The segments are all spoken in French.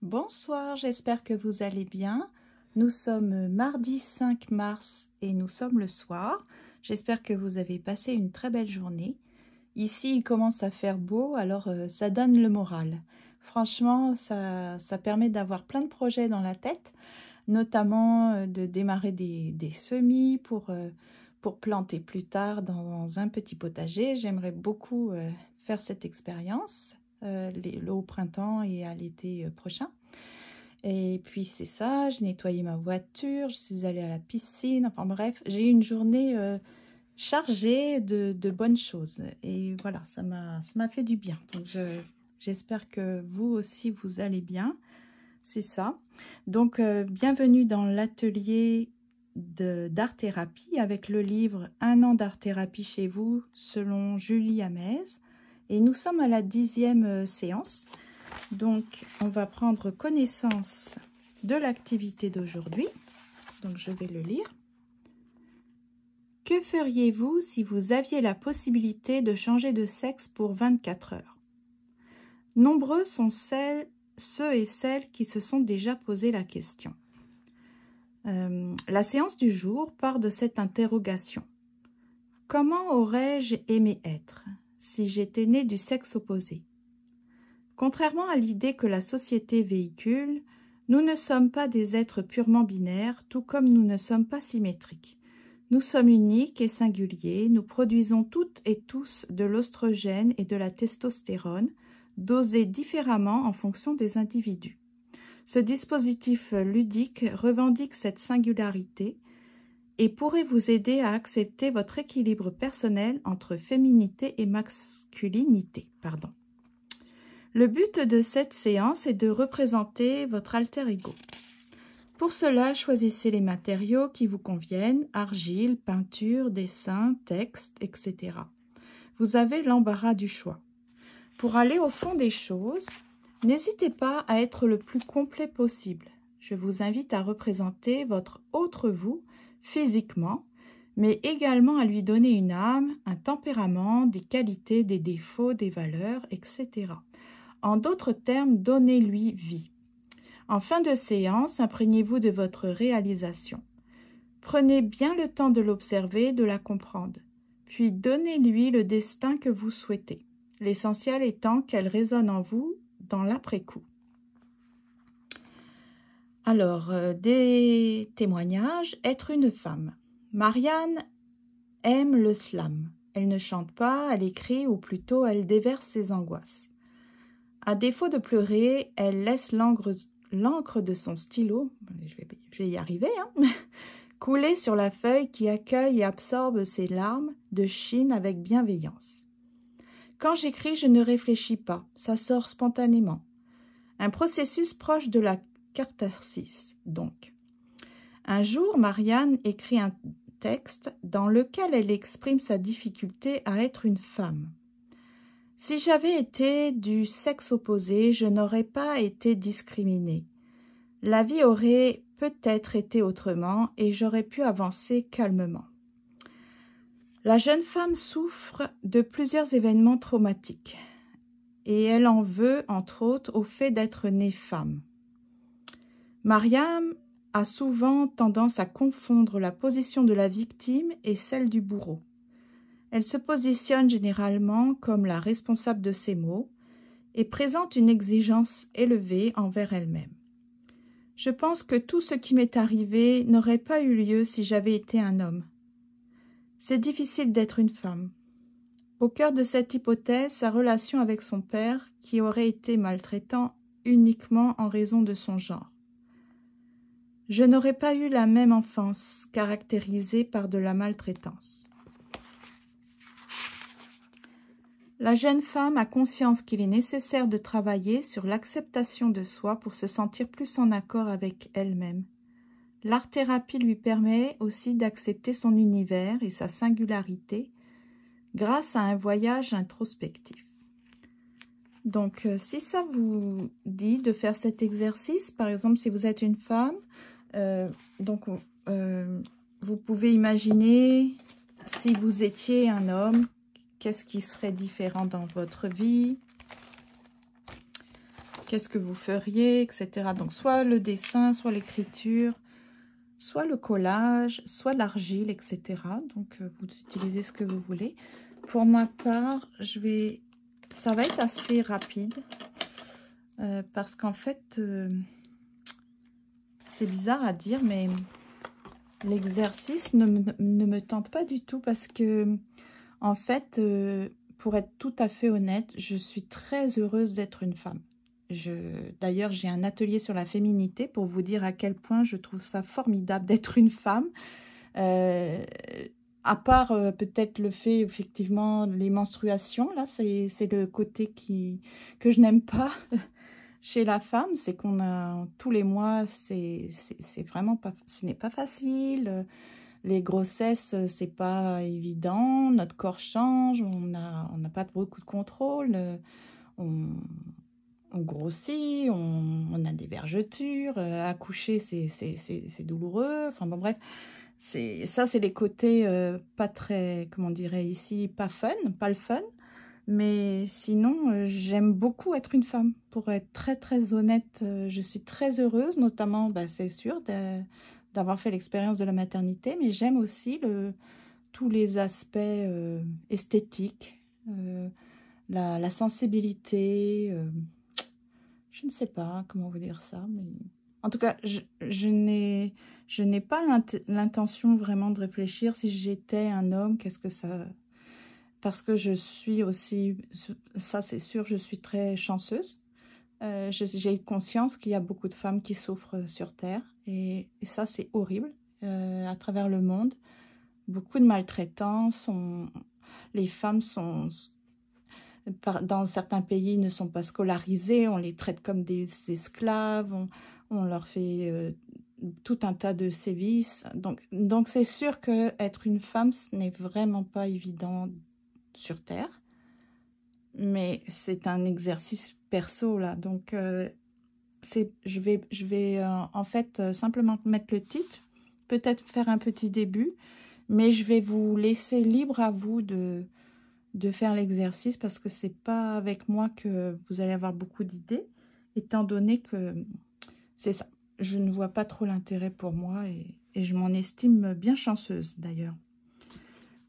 Bonsoir, j'espère que vous allez bien. Nous sommes mardi 5 mars et nous sommes le soir. J'espère que vous avez passé une très belle journée. Ici, il commence à faire beau, alors ça donne le moral. Franchement, ça permet d'avoir plein de projets dans la tête, notamment de démarrer des semis pour planter plus tard dans un petit potager. J'aimerais beaucoup faire cette expérience au printemps et à l'été prochain. Et puis c'est ça, j'ai nettoyé ma voiture, je suis allée à la piscine, enfin bref, j'ai eu une journée chargée de bonnes choses. Et voilà, ça m'a fait du bien. Donc j'espère que vous aussi vous allez bien, c'est ça. Donc bienvenue dans l'atelier d'art-thérapie avec le livre « Un an d'art-thérapie chez vous » selon Julie Hamez. Et nous sommes à la 10e séance. Donc, on va prendre connaissance de l'activité d'aujourd'hui. Donc, je vais le lire. Que feriez-vous si vous aviez la possibilité de changer de sexe pour 24 heures? Nombreux sont ceux et celles qui se sont déjà posé la question. La séance du jour part de cette interrogation. Comment aurais-je aimé être si j'étais née du sexe opposé? Contrairement à l'idée que la société véhicule, nous ne sommes pas des êtres purement binaires, tout comme nous ne sommes pas symétriques. Nous sommes uniques et singuliers, nous produisons toutes et tous de l'oestrogène et de la testostérone, dosés différemment en fonction des individus. Ce dispositif ludique revendique cette singularité et pourrait vous aider à accepter votre équilibre personnel entre féminité et masculinité. Le but de cette séance est de représenter votre alter ego. Pour cela, choisissez les matériaux qui vous conviennent, argile, peinture, dessin, texte, etc. Vous avez l'embarras du choix. Pour aller au fond des choses, n'hésitez pas à être le plus complet possible. Je vous invite à représenter votre autre vous physiquement, mais également à lui donner une âme, un tempérament, des qualités, des défauts, des valeurs, etc. En d'autres termes, donnez-lui vie. En fin de séance, imprégnez-vous de votre réalisation. Prenez bien le temps de l'observer, de la comprendre, puis donnez-lui le destin que vous souhaitez, l'essentiel étant qu'elle résonne en vous dans l'après-coup. Alors, des témoignages, être une femme. Marianne aime le slam. Elle ne chante pas, elle écrit ou plutôt elle déverse ses angoisses. À défaut de pleurer, elle laisse l'encre de son stylo, je vais y arriver, couler sur la feuille qui accueille et absorbe ses larmes de chine avec bienveillance. Quand j'écris, je ne réfléchis pas, ça sort spontanément. Un processus proche de la catharsis, donc. Un jour, Marianne écrit un texte dans lequel elle exprime sa difficulté à être une femme. Si j'avais été du sexe opposé, je n'aurais pas été discriminée. La vie aurait peut-être été autrement et j'aurais pu avancer calmement. La jeune femme souffre de plusieurs événements traumatiques et elle en veut, entre autres, au fait d'être née femme. Mariam a souvent tendance à confondre la position de la victime et celle du bourreau. Elle se positionne généralement comme la responsable de ses maux et présente une exigence élevée envers elle-même. Je pense que tout ce qui m'est arrivé n'aurait pas eu lieu si j'avais été un homme. C'est difficile d'être une femme. Au cœur de cette hypothèse, sa relation avec son père, qui aurait été maltraitant uniquement en raison de son genre. Je n'aurais pas eu la même enfance, caractérisée par de la maltraitance. La jeune femme a conscience qu'il est nécessaire de travailler sur l'acceptation de soi pour se sentir plus en accord avec elle-même. L'art-thérapie lui permet aussi d'accepter son univers et sa singularité grâce à un voyage introspectif. Donc, si ça vous dit de faire cet exercice, par exemple, si vous êtes une femme, vous pouvez imaginer si vous étiez un homme, qu'est-ce qui serait différent dans votre vie? qu'est-ce que vous feriez, etc. Donc, soit le dessin, soit l'écriture, soit le collage, soit l'argile, etc. Donc, vous utilisez ce que vous voulez. Pour ma part, ça va être assez rapide. Parce qu'en fait, c'est bizarre à dire, mais l'exercice ne me tente pas du tout. Parce que, en fait, pour être tout à fait honnête, je suis très heureuse d'être une femme. D'ailleurs, j'ai un atelier sur la féminité pour vous dire à quel point je trouve ça formidable d'être une femme. À part peut-être le fait, effectivement, les menstruations, là, c'est le côté que je n'aime pas chez la femme, c'est qu'on a tous les mois, c'est vraiment pas, ce n'est pas facile. Les grossesses, c'est pas évident, notre corps change, on n'a pas beaucoup de contrôle, on grossit, on a des vergetures, accoucher c'est douloureux, enfin bon bref, ça c'est les côtés pas très, comment on dirait ici, pas le fun, mais sinon j'aime beaucoup être une femme, pour être très très honnête, je suis très heureuse, notamment bah, c'est sûr d'avoir fait l'expérience de la maternité, mais j'aime aussi tous les aspects esthétiques, la sensibilité, je ne sais pas comment vous dire ça, mais en tout cas, je n'ai pas l'intention vraiment de réfléchir si j'étais un homme, qu'est-ce que ça... Parce que je suis aussi, ça c'est sûr, je suis très chanceuse. J'ai conscience qu'il y a beaucoup de femmes qui souffrent sur Terre et ça c'est horrible à travers le monde. Beaucoup de maltraitance, les femmes sont... Dans certains pays, ne sont pas scolarisés, on les traite comme des esclaves, on leur fait tout un tas de sévices. Donc c'est sûr que être une femme, ce n'est vraiment pas évident sur Terre. Mais c'est un exercice perso, là. Donc, je vais en fait simplement mettre le titre, peut-être faire un petit début, mais je vais vous laisser libre à vous de faire l'exercice parce que c'est pas avec moi que vous allez avoir beaucoup d'idées, étant donné que c'est ça. Je ne vois pas trop l'intérêt pour moi et je m'en estime bien chanceuse d'ailleurs.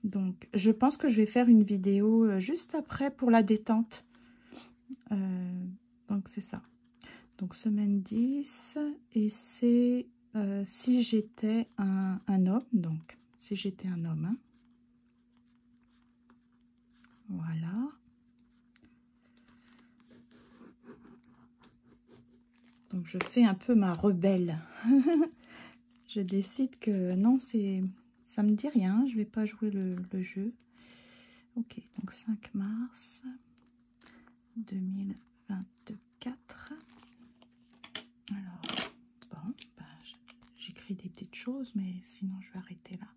Donc, je pense que je vais faire une vidéo juste après pour la détente. Donc, c'est ça. Donc, semaine 10 et c'est si j'étais un homme. Donc, si j'étais un homme. Hein. Voilà. Donc, je fais un peu ma rebelle. Je décide que non, ça me dit rien. Je vais pas jouer le jeu. Ok, donc 5 mars 2024. Alors, bon, bah, j'écris des petites choses, mais sinon je vais arrêter là.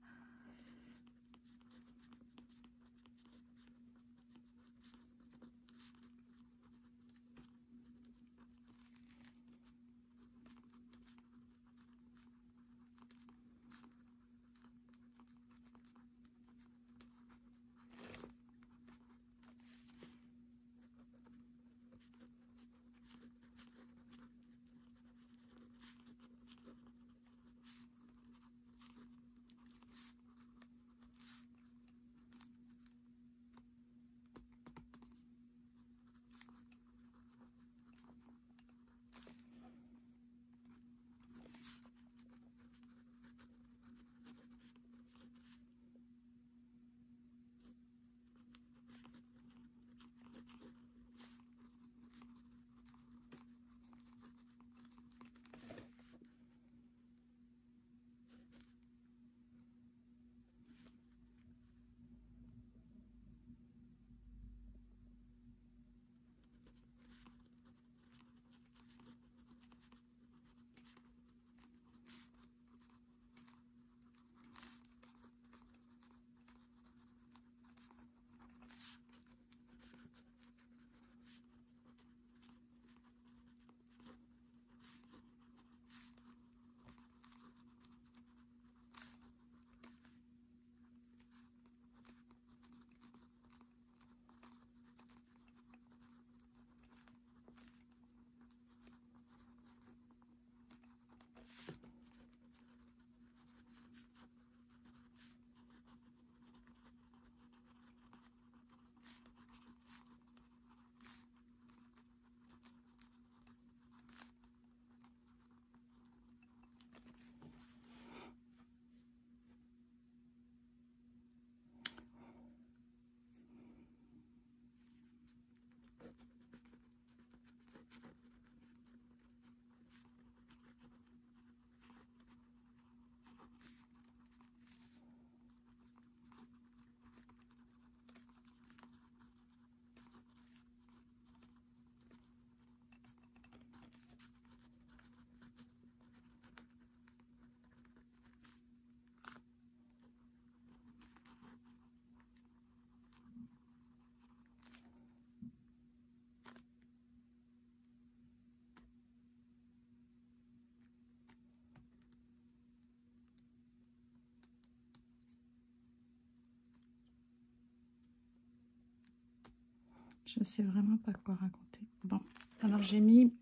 Je ne sais vraiment pas quoi raconter. Bon, alors j'ai mis...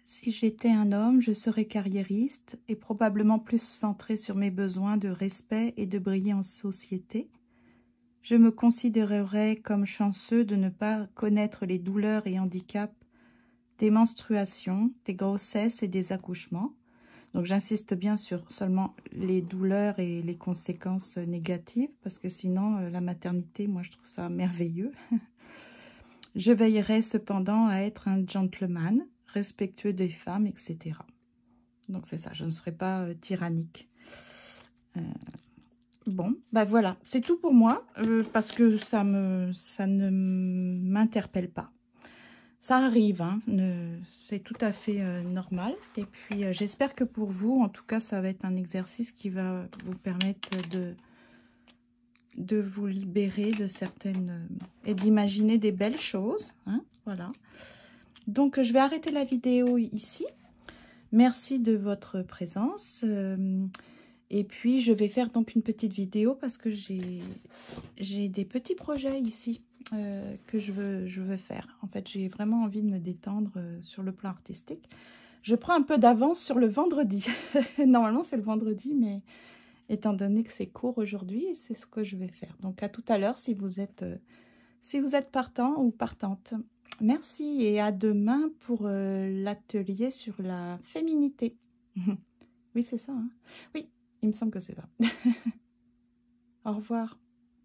Si j'étais un homme, je serais carriériste et probablement plus centré sur mes besoins de respect et de briller en société. Je me considérerais comme chanceux de ne pas connaître les douleurs et handicaps des menstruations, des grossesses et des accouchements. Donc j'insiste bien sur seulement les douleurs et les conséquences négatives, parce que sinon la maternité, moi je trouve ça merveilleux. Je veillerai cependant à être un gentleman, respectueux des femmes, etc. Donc c'est ça, je ne serai pas tyrannique. Bon, bah voilà, c'est tout pour moi, parce que ça ne m'interpelle pas. Ça arrive, hein, c'est tout à fait normal. Et puis j'espère que pour vous, en tout cas, ça va être un exercice qui va vous permettre de vous libérer de certaines... et d'imaginer des belles choses, hein, voilà. Donc, je vais arrêter la vidéo ici. Merci de votre présence. Et puis, je vais faire donc une petite vidéo parce que j'ai des petits projets ici que je veux faire. En fait, j'ai vraiment envie de me détendre sur le plan artistique. Je prends un peu d'avance sur le vendredi. Normalement, c'est le vendredi, mais étant donné que c'est court aujourd'hui, c'est ce que je vais faire. Donc, à tout à l'heure si vous êtes partant ou partante. Merci et à demain pour l'atelier sur la féminité. Oui, c'est ça, hein? Oui, il me semble que c'est ça. Au revoir.